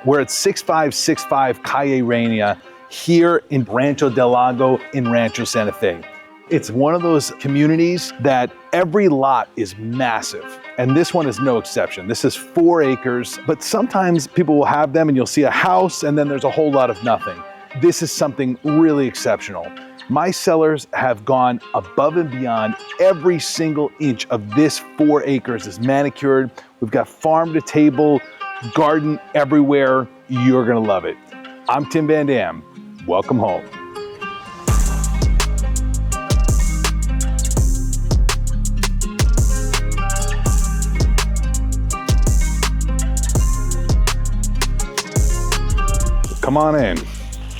We're at 6565 Calle Reina here in Rancho Del Lago in Rancho Santa Fe. It's one of those communities that every lot is massive, and this one is no exception. This is 4 acres, but sometimes people will have them and you'll see a house and then there's a whole lot of nothing. This is something really exceptional. My sellers have gone above and beyond. Every single inch of this 4 acres is manicured. We've got farm to table, garden everywhere. You're gonna love it. I'm Tim Van Damm. Welcome home. Come on in.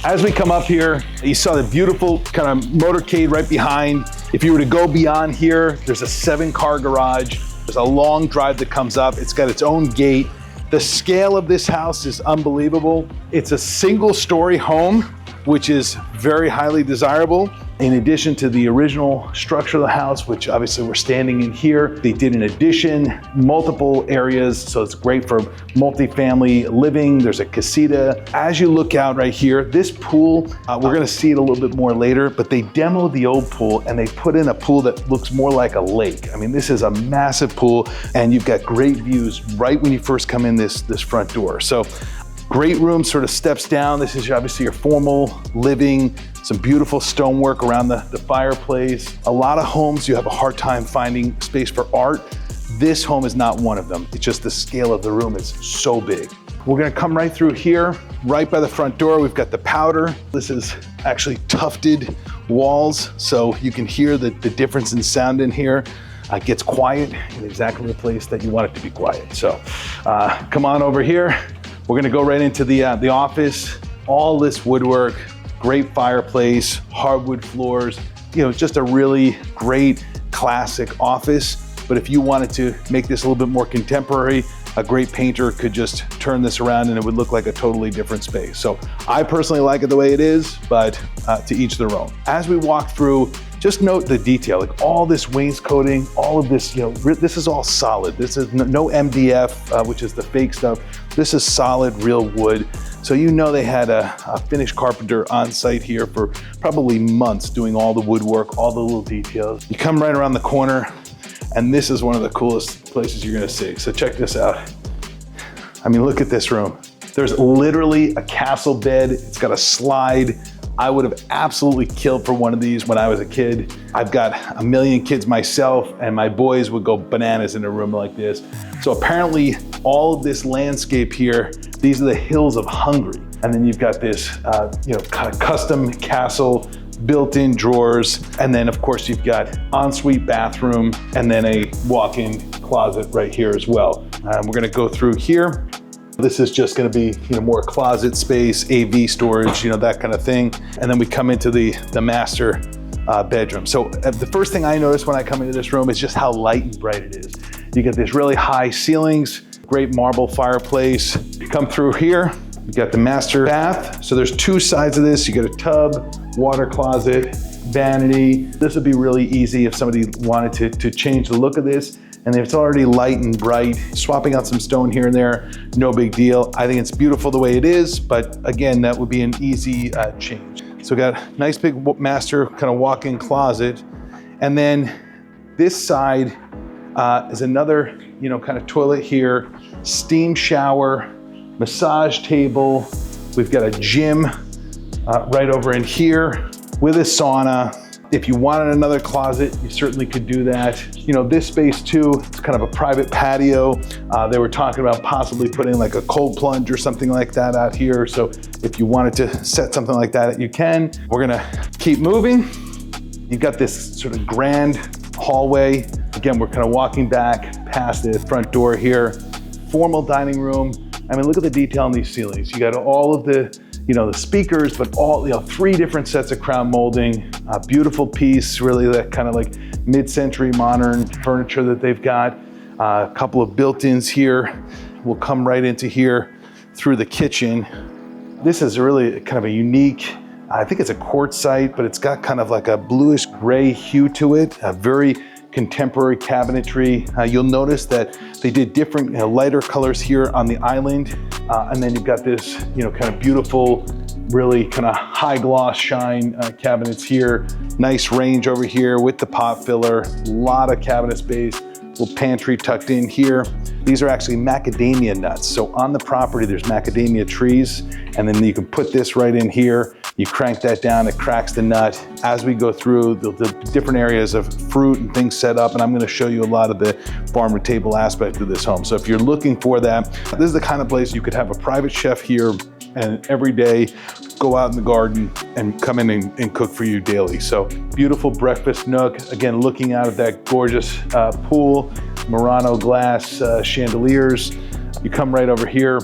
As we come up here, you saw the beautiful kind of motorcade right behind. If you were to go beyond here, there's a 7-car garage. There's a long drive that comes up. It's got its own gate. The scale of this house is unbelievable. It's a single-story home, which is very highly desirable. In addition to the original structure of the house, which obviously we're standing in here, they did an addition, multiple areas, so it's great for multifamily living. There's a casita. As you look out right here, this pool, we're gonna see it a little bit more later, but they demoed the old pool and they put in a pool that looks more like a lake. I mean, this is a massive pool and you've got great views right when you first come in this front door. So great room, sort of steps down. This is obviously your formal living, some beautiful stonework around the fireplace. A lot of homes, you have a hard time finding space for art. This home is not one of them. It's just the scale of the room is so big. We're gonna come right through here, right by the front door. We've got the powder. This is actually tufted walls, so you can hear the difference in sound in here. It gets quiet in exactly the place that you want it to be quiet. So come on over here. We're gonna go right into the office. All this woodwork, great fireplace, hardwood floors, just a really great classic office. But if you wanted to make this a little bit more contemporary, a great painter could just turn this around and it would look like a totally different space. So I personally like it the way it is, but to each their own. As we walk through, just note the detail, like all this wainscoting, all of this, this is all solid. This is no MDF, which is the fake stuff. This is solid, real wood. So they had a finished carpenter on site here for probably months doing all the woodwork, all the little details. You come right around the corner and this is one of the coolest places you're gonna see. So check this out. I mean, look at this room. There's literally a castle bed. It's got a slide. I would have absolutely killed for one of these when I was a kid. I've got a million kids myself and my boys would go bananas in a room like this. So apparently all of this landscape here, these are the hills of Hungary. And then you've got this kind of custom castle, built-in drawers. And then of course you've got ensuite bathroom and then a walk-in closet right here as well. We're gonna go through here. This is just gonna be more closet space, AV storage, that kind of thing. And then we come into the master bedroom. So the first thing I notice when I come into this room is just how light and bright it is. You get these really high ceilings, great marble fireplace. You come through here, you got the master bath. So there's 2 sides of this. You got a tub, water closet, vanity. This would be really easy if somebody wanted to change the look of this. And if it's already light and bright, swapping out some stone here and there, no big deal. I think it's beautiful the way it is, but again, that would be an easy change. So we got a nice big master kind of walk-in closet. And then this side is another, kind of toilet here, steam shower, massage table. We've got a gym right over in here with a sauna. If you wanted another closet, you certainly could do that. This space too, it's kind of a private patio. They were talking about possibly putting like a cold plunge or something like that out here. So if you wanted to set something like that, you can. We're gonna keep moving. You've got this sort of grand hallway. Again, we're kind of walking back past the front door here. Formal dining room. I mean, look at the detail on these ceilings. You got all of the the speakers, but all, 3 different sets of crown molding, a beautiful piece, really that kind of like mid-century modern furniture that they've got. A couple of built-ins here. We'll come right into here through the kitchen. This is really kind of a unique, I think it's a quartzite, but it's got kind of like a bluish gray hue to it, a very contemporary cabinetry. You'll notice that they did different lighter colors here on the island And then you've got this, kind of beautiful, really kind of high gloss shine cabinets here. Nice range over here with the pot filler, a lot of cabinet space, little pantry tucked in here. These are actually macadamia nuts. So on the property, there's macadamia trees, and then you can put this right in here. You crank that down, it cracks the nut. As we go through the different areas of fruit and things set up, and I'm gonna show you a lot of the farm to table aspect of this home. So if you're looking for that, this is the kind of place you could have a private chef here and every day go out in the garden and come in and cook for you daily. So beautiful breakfast nook. Again, looking out at that gorgeous pool, Murano glass chandeliers. You come right over here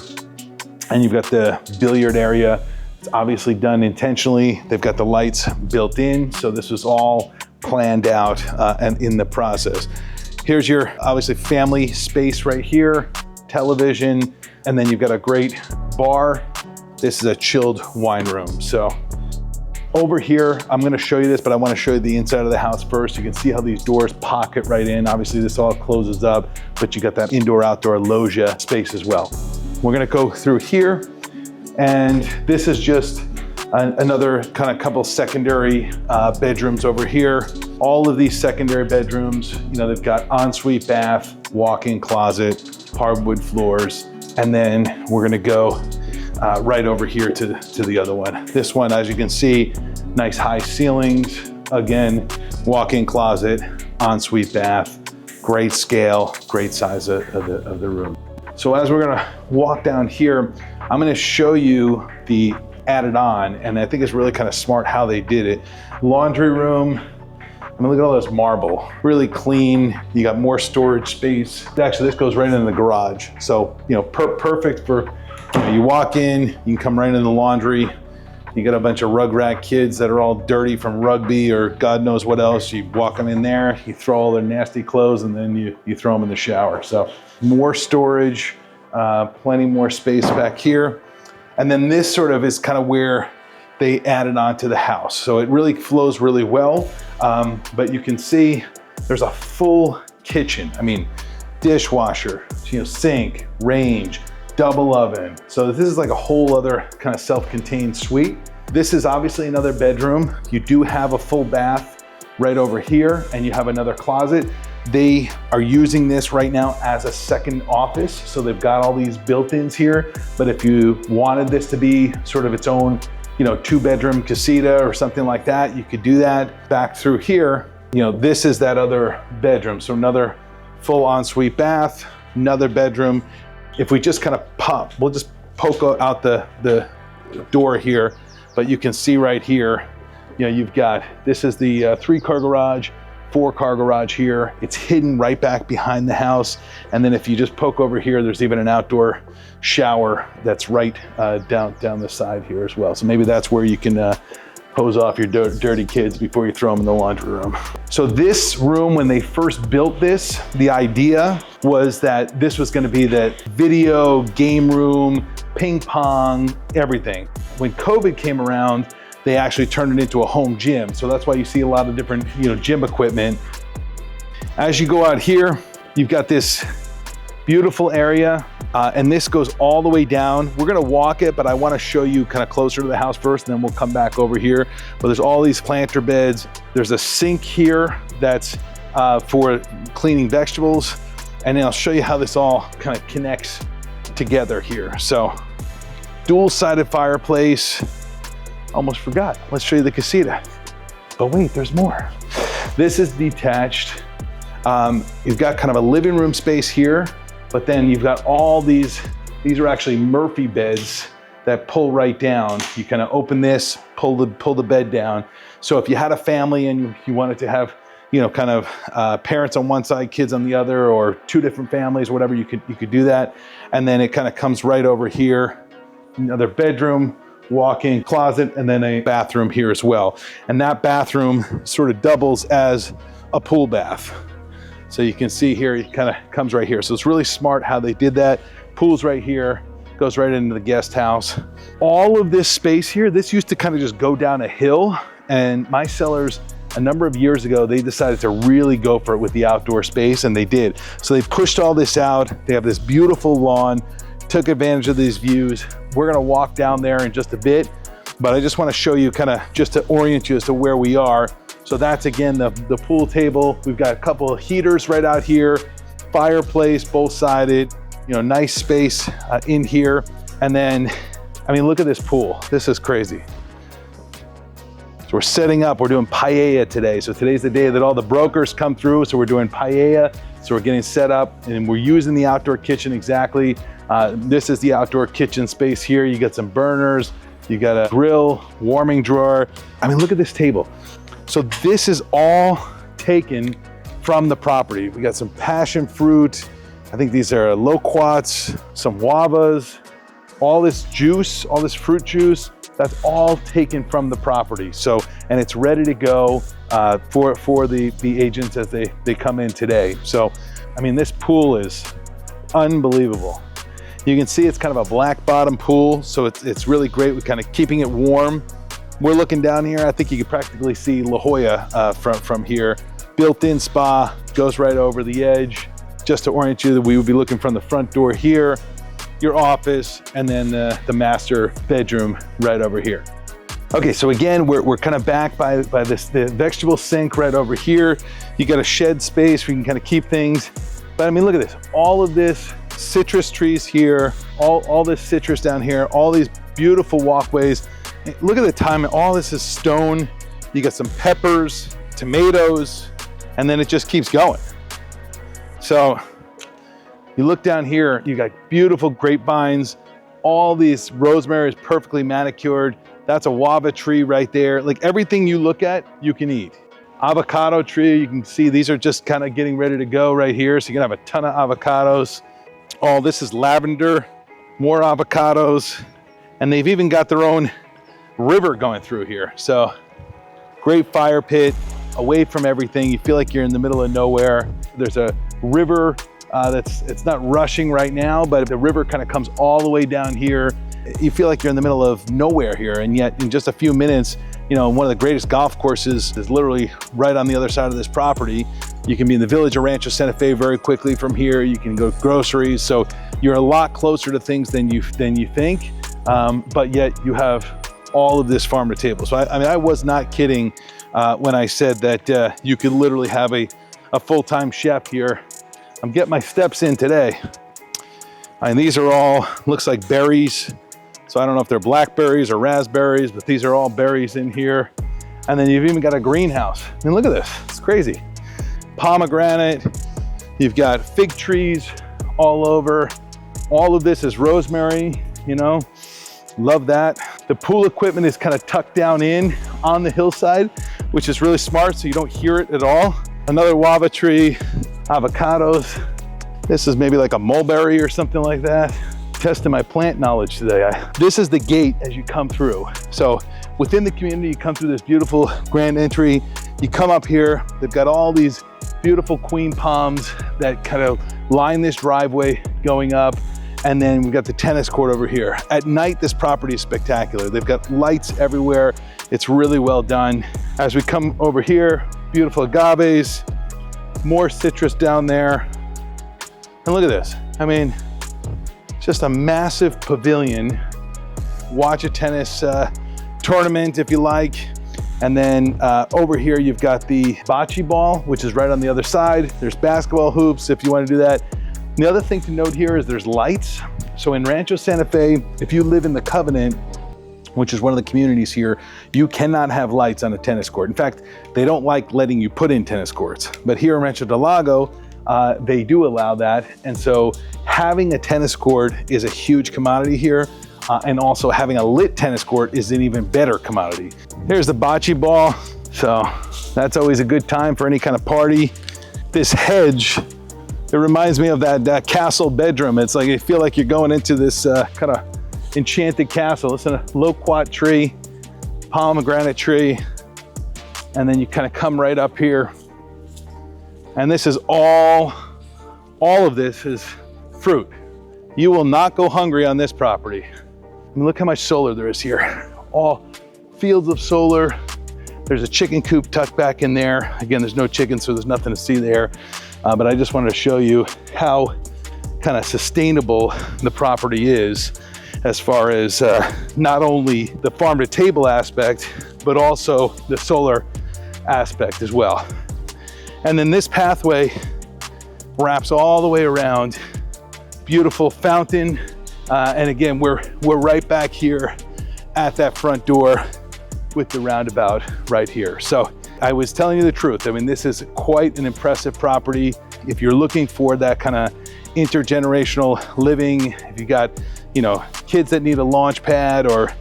and you've got the billiard area. It's obviously done intentionally. They've got the lights built in. So this was all planned out and in the process. Here's your obviously family space right here, television, and then you've got a great bar. This is a chilled wine room. So over here, I'm gonna show you this, but I wanna show you the inside of the house first. You can see how these doors pocket right in. Obviously this all closes up, but you got that indoor-outdoor loggia space as well. We're gonna go through here, and this is just another kind of couple secondary bedrooms over here. All of these secondary bedrooms, they've got ensuite bath, walk-in closet, hardwood floors, and then we're gonna go right over here to the other one. This one, as you can see, nice high ceilings. Again, walk-in closet, ensuite bath, great scale, great size of the room. So as we're gonna walk down here, I'm gonna show you the added on, and I think it's really kind of smart how they did it. Laundry room, I mean, look at all this marble, really clean. You got more storage space. Actually, this goes right into the garage. So, perfect for, you walk in, you can come right in the laundry. You got a bunch of rug rat kids that are all dirty from rugby or God knows what else. You walk them in there, you throw all their nasty clothes, and then you throw them in the shower. So more storage, plenty more space back here. And then this sort of is kind of where they added on to the house. So it really flows really well. But you can see there's a full kitchen. I mean, dishwasher, sink, range, double oven. So this is like a whole other kind of self-contained suite. This is obviously another bedroom. You do have a full bath right over here, and you have another closet. They are using this right now as a second office. So they've got all these built-ins here. But if you wanted this to be sort of its own, 2-bedroom casita or something like that, you could do that. Back through here, this is that other bedroom. So another full ensuite bath, another bedroom. If we just kind of we'll just poke out the door here, but you can see right here, you've got, this is the 3-car garage, 4-car garage here. It's hidden right back behind the house. And then if you just poke over here, there's even an outdoor shower that's right down the side here as well. So maybe that's where you can hose off your dirty kids before you throw them in the laundry room. So this room, when they first built this, the idea was that this was gonna be that video, game room, ping pong, everything. When COVID came around, they actually turned it into a home gym. So that's why you see a lot of different, gym equipment. As you go out here, you've got this beautiful area, and this goes all the way down. We're gonna walk it, but I wanna show you kind of closer to the house first, and then we'll come back over here. But there's all these planter beds. There's a sink here that's for cleaning vegetables. And then I'll show you how this all kind of connects together here. So dual-sided fireplace. Almost forgot. Let's show you the casita. Oh wait, there's more. This is detached. You've got kind of a living room space here, but then you've got all these are actually Murphy beds that pull right down. You kind of open this, pull the bed down. So if you had a family and you wanted to have, kind of parents on one side, kids on the other, or 2 different families, whatever, you could do that. And then it kind of comes right over here. Another bedroom, walk-in closet, and then a bathroom here as well. And that bathroom sort of doubles as a pool bath. So you can see here, it kind of comes right here. So it's really smart how they did that. Pool's right here, goes right into the guest house. All of this space here, this used to kind of just go down a hill, and my sellers, a number of years ago, they decided to really go for it with the outdoor space, and they did. So they pushed all this out. They have this beautiful lawn, took advantage of these views. We're gonna walk down there in just a bit, but I just wanna show you kind of just to orient you as to where we are. So that's again, the pool table. We've got a couple of heaters right out here, fireplace, both sided, you know, nice space in here. And then, I mean, look at this pool. This is crazy. So we're setting up, we're doing paella today. So today's the day that all the brokers come through. So we're doing paella. So we're getting set up and we're using the outdoor kitchen exactly. This is the outdoor kitchen space here. You got some burners, you got a grill, warming drawer. I mean, look at this table. So this is all taken from the property. We got some passion fruit. I think these are loquats, some guavas, all this juice, all this fruit juice, that's all taken from the property. So, and it's ready to go for the agents as they come in today. So, I mean, this pool is unbelievable. You can see it's kind of a black bottom pool. So it's really great with kind of keeping it warm. We're looking down here. I think you can practically see La Jolla from here. Built-in spa, goes right over the edge. Just to orient you, that we would be looking from the front door here, your office, and then the master bedroom right over here. Okay, so again, we're kind of back by the vegetable sink right over here. You got a shed space where you can kind of keep things. But I mean, look at this. All of this citrus trees here, all this citrus down here, all these beautiful walkways. Look at the time, all this is stone. You got some peppers, tomatoes, and then it just keeps going. So you look down here, you got beautiful grapevines. All these rosemary is perfectly manicured. That's a guava tree right there. Like everything you look at, you can eat. Avocado tree, you can see these are just kind of getting ready to go right here. So you can have a ton of avocados. Oh, this is lavender, more avocados. And they've even got their own river going through here. So great fire pit, away from everything. You feel like you're in the middle of nowhere. There's a river it's not rushing right now, but the river kind of comes all the way down here. You feel like you're in the middle of nowhere here, and yet in just a few minutes, you know, one of the greatest golf courses is literally right on the other side of this property. You can be in the village of Rancho Santa Fe very quickly from here. You can go groceries, so you're a lot closer to things than you think, but yet you have all of this farm to table. So I mean, I was not kidding when I said that you could literally have a full-time chef here. I'm getting my steps in today. And these are all, looks like berries. So I don't know if they're blackberries or raspberries, but these are all berries in here. And then you've even got a greenhouse. I mean, look at this, it's crazy. Pomegranate, you've got fig trees all over. All of this is rosemary, you know, love that. The pool equipment is kind of tucked down in on the hillside, which is really smart, so you don't hear it at all. Another guava tree, avocados. This is maybe like a mulberry or something like that. Testing my plant knowledge today. This is the gate as you come through. So within the community, you come through this beautiful grand entry. You come up here, they've got all these beautiful queen palms that kind of line this driveway going up. And then we've got the tennis court over here. At night, this property is spectacular. They've got lights everywhere. It's really well done. As we come over here, beautiful agaves, more citrus down there. And look at this. I mean, just a massive pavilion. Watch a tennis tournament if you like. And then over here, you've got the bocce ball, which is right on the other side. There's basketball hoops if you want to do that. The other thing to note here is there's lights. So in Rancho Santa Fe, if you live in the Covenant, which is one of the communities here, you cannot have lights on a tennis court. In fact, they don't like letting you put in tennis courts. But here in Rancho Del Lago, they do allow that. And so having a tennis court is a huge commodity here. And also having a lit tennis court is an even better commodity. Here's the bocce ball. So that's always a good time for any kind of party. This hedge, it reminds me of that castle bedroom. It's like, you feel like you're going into this kind of enchanted castle. It's a loquat tree, pomegranate tree, and then you kind of come right up here. And this is all of this is fruit. You will not go hungry on this property. I mean, look how much solar there is here. All fields of solar. There's a chicken coop tucked back in there. Again, there's no chickens, so there's nothing to see there. But I just wanted to show you how kind of sustainable the property is, as far as not only the farm to table aspect, but also the solar aspect as well. And then this pathway wraps all the way around. Beautiful fountain. And again, we're right back here at that front door with the roundabout right here. So I was telling you the truth. I mean, this is quite an impressive property. If you're looking for that kind of intergenerational living, if you got, you know, kids that need a launch pad, or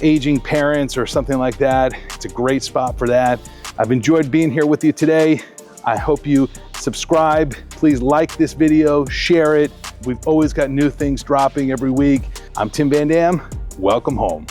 aging parents or something like that, it's a great spot for that. I've enjoyed being here with you today. I hope you subscribe. Please like this video, share it. We've always got new things dropping every week. I'm Tim Van Damm. Welcome home.